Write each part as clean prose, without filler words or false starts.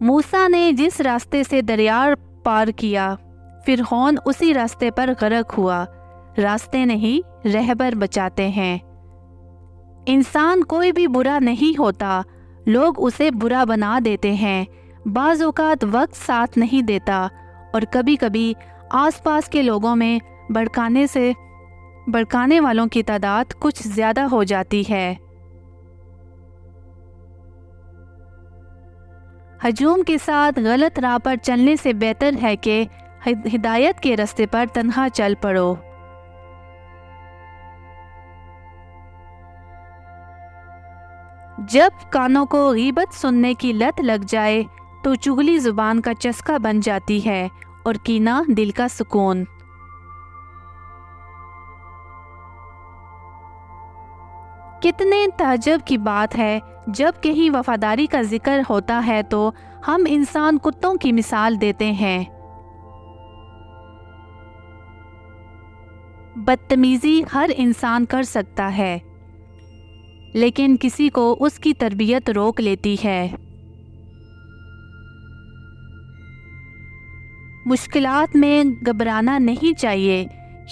موسیٰ نے جس راستے سے دریا پار کیا، فرعون اسی راستے پر غرق ہوا۔ راستے نہیں رہبر بچاتے ہیں۔ انسان کوئی بھی برا نہیں ہوتا، لوگ اسے برا بنا دیتے ہیں۔ بعض اوقات وقت ساتھ نہیں دیتا، اور کبھی کبھی آس پاس کے لوگوں میں بھڑکانے والوں کی تعداد کچھ زیادہ ہو جاتی ہے۔ ہجوم کے ساتھ غلط راہ پر چلنے سے بہتر ہے کہ ہدایت کے راستے پر تنہا چل پڑو۔ جب کانوں کو غیبت سننے کی لت لگ جائے تو چغلی زبان کا چسکا بن جاتی ہے، اور کینہ دل کا سکون۔ کتنے تعجب کی بات ہے، جب کہیں وفاداری کا ذکر ہوتا ہے تو ہم انسان کتوں کی مثال دیتے ہیں۔ بدتمیزی ہر انسان کر سکتا ہے، لیکن کسی کو اس کی تربیت روک لیتی ہے۔ مشکلات میں گھبرانا نہیں چاہیے،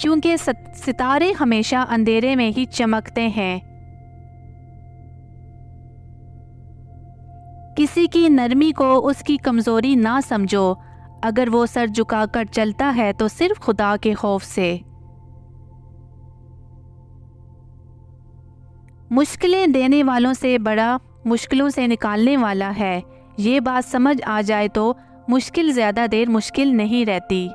کیونکہ ستارے ہمیشہ اندھیرے میں ہی چمکتے ہیں۔ کسی کی نرمی کو اس کی کمزوری نہ سمجھو، اگر وہ سر جھکا کر چلتا ہے تو صرف خدا کے خوف سے۔ مشکلیں دینے والوں سے بڑا مشکلوں سے نکالنے والا ہے۔ یہ بات سمجھ آ جائے تو مشکل زیادہ دیر مشکل نہیں رہتی۔